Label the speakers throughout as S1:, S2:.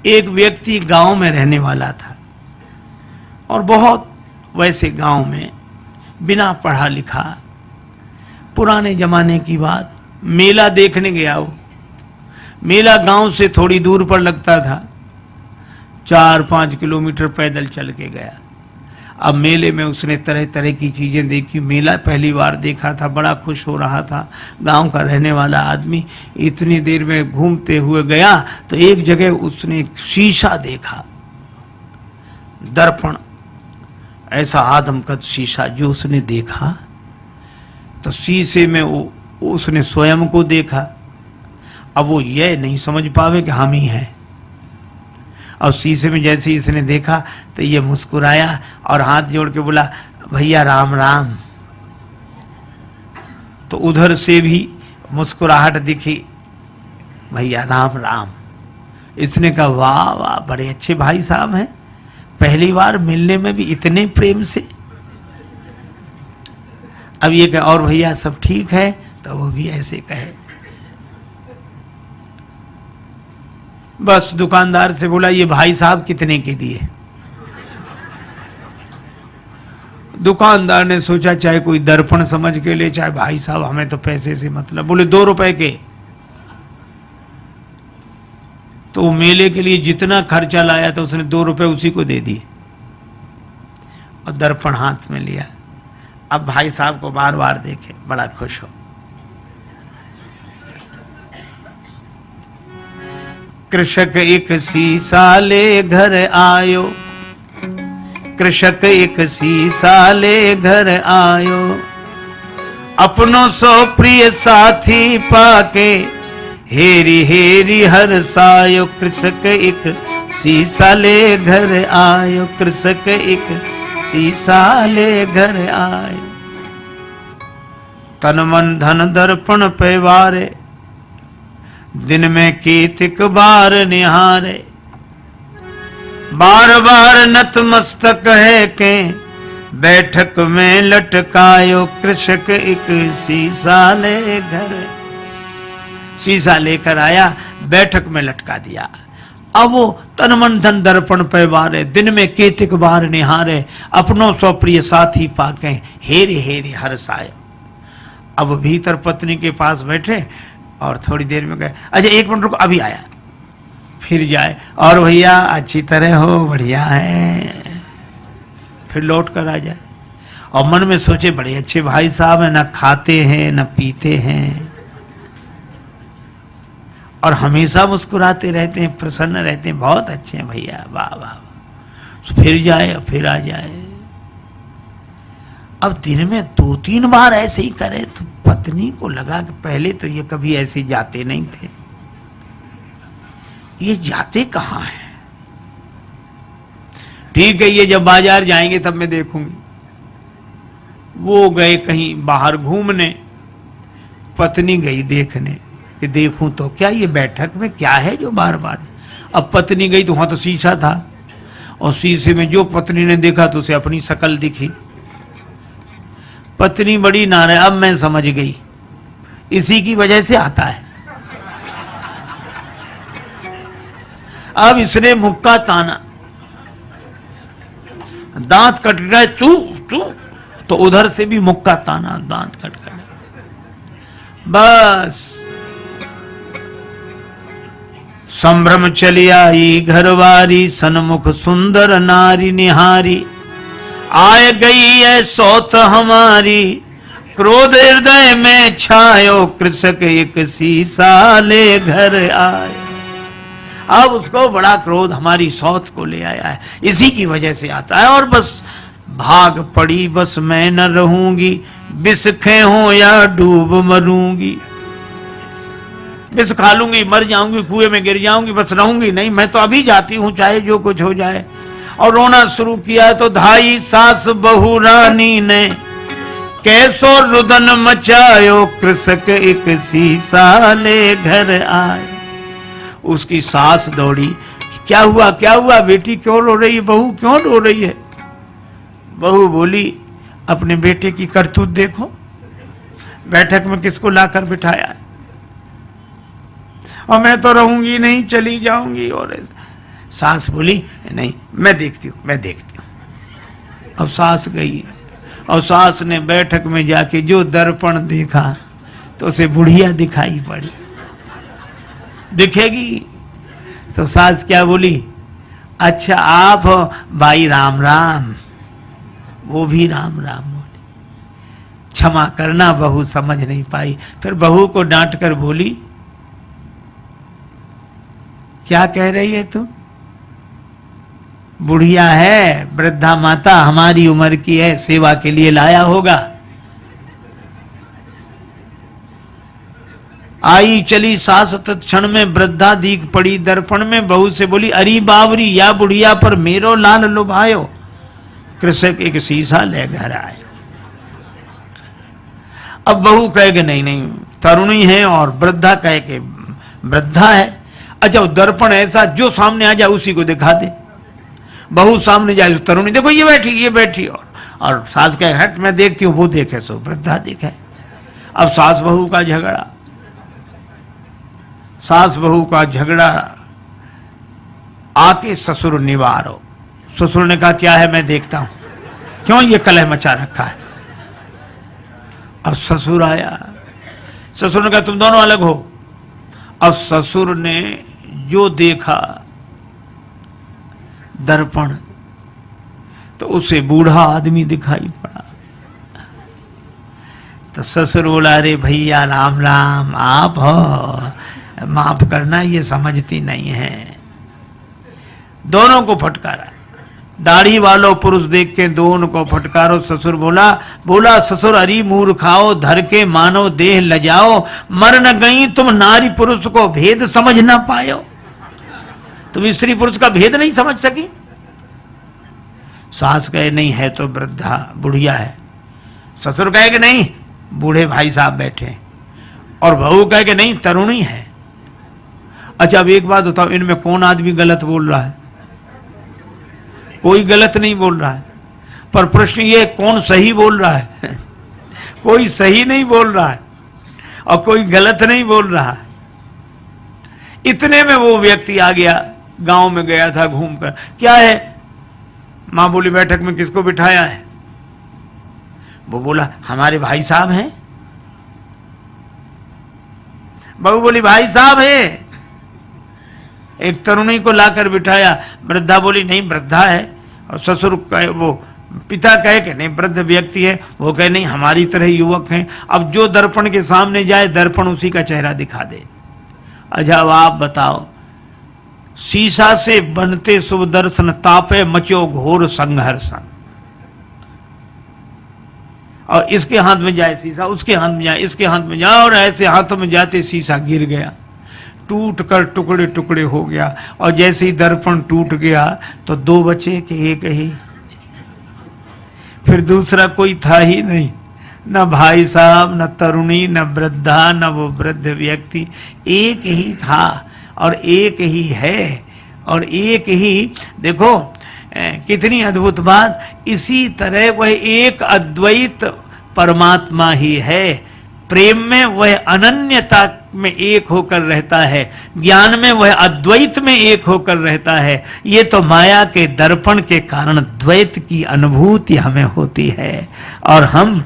S1: एक व्यक्ति गांव में रहने वाला था और बहुत वैसे गांव में बिना पढ़ा लिखा, पुराने जमाने की बात, मेला देखने गया। वो मेला गांव से थोड़ी दूर पर लगता था, 4-5 किलोमीटर पैदल चल के गया। अब मेले में उसने तरह तरह की चीजें देखी। मेला पहली बार देखा था, बड़ा खुश हो रहा था। गांव का रहने वाला आदमी इतनी देर में घूमते हुए गया तो एक जगह उसने एक शीशा देखा, दर्पण, ऐसा आदमकद शीशा जो उसने देखा तो शीशे में उसने स्वयं को देखा। अब वो ये नहीं समझ पावे कि हम ही हैं। और शीशे में जैसे ही इसने देखा तो ये मुस्कुराया और हाथ जोड़ के बोला, भैया राम राम। तो उधर से भी मुस्कुराहट दिखी, भैया राम राम। इसने कहा, वाह वाह, बड़े अच्छे भाई साहब हैं, पहली बार मिलने में भी इतने प्रेम से। अब ये कहे, और भैया सब ठीक है? तो वो भी ऐसे कहे। बस दुकानदार से बोला, ये भाई साहब कितने के दिए? दुकानदार ने सोचा चाहे कोई दर्पण समझ के ले, चाहे भाई साहब, हमें तो पैसे से मतलब। बोले 2 रुपए के। तो मेले के लिए जितना खर्चा लाया था उसने 2 रुपए उसी को दे दिए और दर्पण हाथ में लिया। अब भाई साहब को बार बार देखे, बड़ा खुश हो। कृषक एक सीसा ले घर आयो, कृषक एक सीसा ले घर आयो, अपनों सो प्रिय साथी पाके हेरी हेरी हर सायो। कृषक एक सीसा ले घर आयो, कृषक एक सीसा ले घर आयो। तन मन धन दर्पण पे वारे, दिन में कीतिक बार निहारे। बार बार नतमस्तक है के बैठक में लटकायो। कृषक एक शीशा ले घर, शीशा लेकर आया, बैठक में लटका दिया। अब वो तन मन धन दर्पण पे वारे, दिन में कीतिक बार निहारे, अपनों सो प्रिय साथी पाके हेरे हेरे हर्षाय। अब भीतर पत्नी के पास बैठे और थोड़ी देर में गए, अच्छा 1 मिनट रुको, अभी आया। फिर जाए, और भैया अच्छी तरह हो, बढ़िया है। फिर लौट कर आ जाए और मन में सोचे, बड़े अच्छे भाई साहब हैं, ना खाते हैं ना पीते हैं और हमेशा मुस्कुराते रहते हैं, प्रसन्न रहते हैं, बहुत अच्छे हैं भैया, वाह वाह। फिर जाए और फिर आ जाए। अब दिन में 2-3 बार ऐसे ही करे तो पत्नी को लगा कि पहले तो ये कभी ऐसे जाते नहीं थे, ये जाते कहाँ हैं? ठीक है, ये जब बाजार जाएंगे तब मैं देखूंगी। वो गए कहीं बाहर घूमने, पत्नी गई देखने कि देखूं तो क्या ये बैठक में क्या है जो बार बार। अब पत्नी गई तो वहां तो शीशा था और शीशे में जो पत्नी ने देखा तो उसे अपनी शक्ल दिखी। पत्नी बड़ी नाराज, अब मैं समझ गई, इसी की वजह से आता है। अब इसने मुक्का ताना, दांत कट गए, तू तू, तो उधर से भी मुक्का ताना, दांत कट गए। बस संभ्रम चली आई घरवारी, सन्मुख सुंदर नारी निहारी। आए गई है सौत हमारी, क्रोध हृदय में छायो। कृषक एक शीशा ले घर आए। अब उसको बड़ा क्रोध हमारी सौत को ले आया है, इसी की वजह से आता है। और बस भाग पड़ी, बस मैं न रहूंगी, विष खेहूं या डूब मरूंगी। विष खा लूंगी, मर जाऊंगी, कुएं में गिर जाऊंगी, बस रहूंगी नहीं, मैं तो अभी जाती हूं चाहे जो कुछ हो जाए। और रोना शुरू किया तो धाई सास बहू रानी ने कैसो रुदन मचायो। कृषक एक शीशा ले घर आए। उसकी सास दौड़ी, क्या हुआ बेटी, क्यों रो रही है, बहू क्यों रो रही है? बहू बोली, अपने बेटे की करतूत देखो, बैठक में किसको लाकर बिठाया, और मैं तो रहूंगी नहीं, चली जाऊंगी। और सास बोली नहीं मैं देखती हूँ मैं देखती हूँ। अब सास गई और सास ने बैठक में जाके जो दर्पण देखा तो उसे बुढ़िया दिखाई पड़ी। दिखेगी तो सास क्या बोली, अच्छा आप भाई राम राम। वो भी राम राम बोली। क्षमा करना बहू समझ नहीं पाई। फिर बहू को डांट कर बोली क्या कह रही है तू, बुढ़िया है वृद्धा माता हमारी उम्र की है, सेवा के लिए लाया होगा। आई चली सास तत्क्षण में वृद्धा दीख पड़ी दर्पण में। बहू से बोली अरी बावरी या बुढ़िया पर मेरो लाल लुभायो। कृषक एक शीशा ले घर आए। अब बहू कहेगा नहीं नहीं तरुणी है और वृद्धा कहे कि वृद्धा है। अच्छा दर्पण ऐसा जो सामने आ जाए उसी को दिखा दे। बहू सामने जाए तरुणी देखो ये बैठी और सास कहे हट मैं देखती हूँ, वो देखे सो वृद्धा देखे। अब सास बहू का झगड़ा, सास बहू का झगड़ा आके ससुर निवारो। ससुर ने कहा क्या है मैं देखता हूं, क्यों ये कलह मचा रखा है। अब ससुर आया, ससुर ने कहा तुम दोनों अलग हो। अब ससुर ने जो देखा दर्पण तो उसे बूढ़ा आदमी दिखाई पड़ा। तो ससुर बोला अरे भैया राम राम आप हो, माफ करना ये समझती नहीं है। दोनों को फटकारा, दाढ़ी वालों पुरुष देख के दोनों को फटकारो। ससुर बोला ससुर अरी मूर्खाओ धर के मानो देह लजाओ, मर न गई तुम नारी पुरुष को भेद समझ ना पायो। तुम स्त्री पुरुष का भेद नहीं समझ सकी। सास कहे नहीं है तो वृद्धा बुढ़िया है। ससुर कहे कि नहीं बूढ़े भाई साहब बैठे, और बहू कहे कि नहीं तरुणी है। अच्छा अब एक बात बताओ, इनमें कौन आदमी गलत बोल रहा है? कोई गलत नहीं बोल रहा है, पर प्रश्न ये कौन सही बोल रहा है? कोई सही नहीं बोल रहा है और कोई गलत नहीं बोल रहा है। इतने में वो व्यक्ति आ गया, गांव में गया था घूमकर। क्या है? मां बोली बैठक में किसको बिठाया है? वो बोला हमारे भाई साहब हैं। बहू बोली भाई साहब है। एक तरुणी को लाकर बिठाया, वृद्धा बोली नहीं वृद्धा है, और ससुर कहे, वो पिता कहे कि नहीं वृद्ध व्यक्ति है, वो कहे नहीं हमारी तरह युवक हैं। अब जो दर्पण के सामने जाए दर्पण उसी का चेहरा दिखा दे। अच्छा अब आप बताओ, शीशा से बनते शुभ दर्शन तापे मचो घोर संघर्षण। और इसके हाथ में जाए शीशा, उसके हाथ में जाए, इसके हाथ में जाए, और ऐसे हाथों में जाते शीशा गिर गया, टूट कर टुकड़े टुकड़े हो गया। और जैसे ही दर्पण टूट गया तो दो बचे कि एक ही। फिर दूसरा कोई था ही नहीं, न भाई साहब, न तरुणी, न वृद्धा, न वो वृद्ध व्यक्ति। एक ही था और एक ही है और एक ही। देखो कितनी अद्भुत बात। इसी तरह वह एक अद्वैत परमात्मा ही है। प्रेम में वह अनन्यता में एक होकर रहता है, ज्ञान में वह अद्वैत में एक होकर रहता है। ये तो माया के दर्पण के कारण द्वैत की अनुभूति हमें होती है, और हम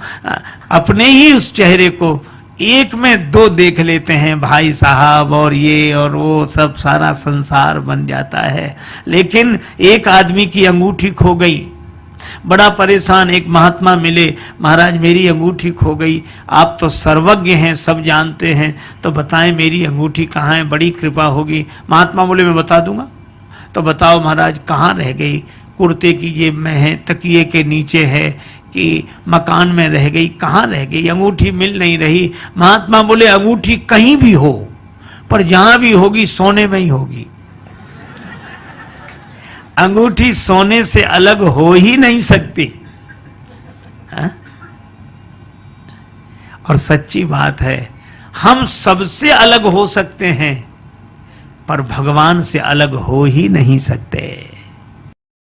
S1: अपने ही उस चेहरे को एक में दो देख लेते हैं, भाई साहब और ये और वो, सब सारा संसार बन जाता है। लेकिन एक आदमी की अंगूठी खो गई, बड़ा परेशान। एक महात्मा मिले, महाराज मेरी अंगूठी खो गई, आप तो सर्वज्ञ हैं, सब जानते हैं, तो बताएं मेरी अंगूठी कहाँ है, बड़ी कृपा होगी। महात्मा बोले मैं बता दूंगा। तो बताओ महाराज कहाँ रह गई? कुर्ते की जेब में है, तकिए के नीचे है, कि मकान में रह गई, कहाँ रह गई? अंगूठी मिल नहीं रही। महात्मा बोले अंगूठी कहीं भी हो, पर जहां भी होगी सोने में ही होगी। अंगूठी सोने से अलग हो ही नहीं सकती है? और सच्ची बात है, हम सबसे अलग हो सकते हैं पर भगवान से अलग हो ही नहीं सकते।